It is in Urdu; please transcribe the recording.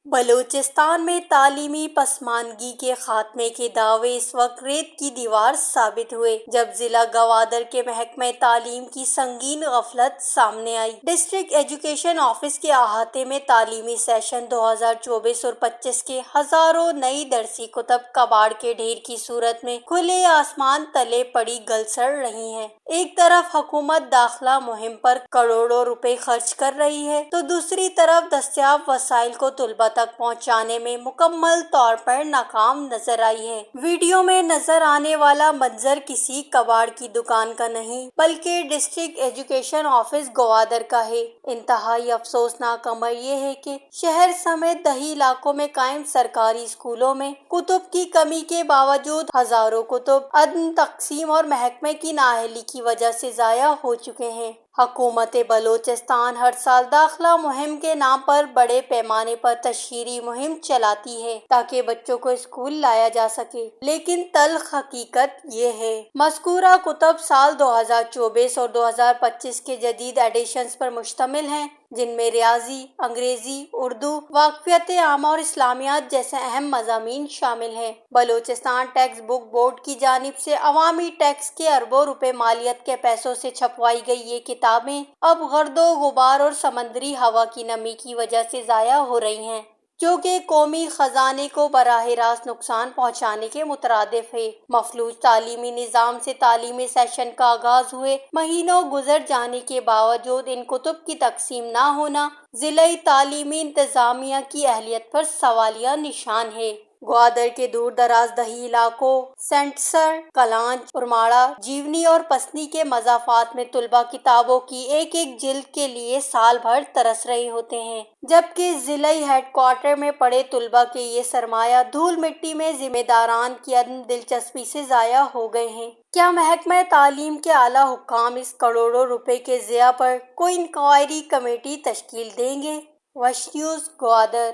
بلوچستان میں تعلیمی پسماندگی کے خاتمے کے دعوے اس وقت ریت کی دیوار ثابت ہوئے جب ضلع گوادر کے محکمہ تعلیم کی سنگین غفلت سامنے آئی۔ ڈسٹرکٹ ایجوکیشن آفس کے احاطے میں تعلیمی سیشن 2024 اور 25 کے ہزاروں نئی درسی کتب کباڑ کے ڈھیر کی صورت میں کھلے آسمان تلے پڑی گلسڑ رہی ہیں۔ ایک طرف حکومت داخلہ مہم پر کروڑوں روپے خرچ کر رہی ہے تو دوسری طرف دستیاب وسائل کو طلباء تک پہنچانے میں مکمل طور پر ناکام نظر آئی ہے۔ ویڈیو میں نظر آنے والا منظر کسی کباڑ کی دکان کا نہیں بلکہ ڈسٹرکٹ ایجوکیشن آفس گوادر کا ہے۔ انتہائی افسوسناک امر یہ ہے کہ شہر سمیت دیہی علاقوں میں قائم سرکاری اسکولوں میں کتب کی کمی کے باوجود ہزاروں کتب عدم تقسیم اور محکمے کی نااہلی کی وجہ سے ضائع ہو چکے ہیں۔ حکومت بلوچستان ہر سال داخلہ مہم کے نام پر بڑے پیمانے پر تشہیری مہم چلاتی ہے تاکہ بچوں کو اسکول لایا جا سکے، لیکن تلخ حقیقت یہ ہے مذکورہ کتب سال 2024 اور 2025 کے جدید ایڈیشنز پر مشتمل ہیں جن میں ریاضی، انگریزی، اردو، واقفیت عامہ اور اسلامیات جیسے اہم مضامین شامل ہیں۔ بلوچستان ٹیکسٹ بک بورڈ کی جانب سے عوامی ٹیکس کے اربوں روپے مالیت کے پیسوں سے چھپوائی گئی یہ کتابیں اب گرد و غبار اور سمندری ہوا کی نمی کی وجہ سے ضائع ہو رہی ہیں، جو کہ قومی خزانے کو براہ راست نقصان پہنچانے کے مترادف ہے۔ مفلوج تعلیمی نظام سے تعلیمی سیشن کا آغاز ہوئے مہینوں گزر جانے کے باوجود ان کتب کی تقسیم نہ ہونا ضلعی تعلیمی انتظامیہ کی اہلیت پر سوالیہ نشان ہے۔ گوادر کے دور دراز دیہی علاقوں سینٹسر، کلانچ، ارماڑہ، جیونی اور پسنی کے مضافات میں طلباء کتابوں کی ایک ایک جلد کے لیے سال بھر ترس رہے ہوتے ہیں، جبکہ ضلعی ہیڈ کوارٹر میں پڑے طلباء کے یہ سرمایہ دھول مٹی میں ذمہ داران کی عدم دلچسپی سے ضائع ہو گئے ہیں۔ کیا محکمہ تعلیم کے اعلیٰ حکام اس کروڑوں روپے کے ضیاع پر کوئی انکوائری کمیٹی تشکیل دیں گے؟ وش نیوز، گوادر۔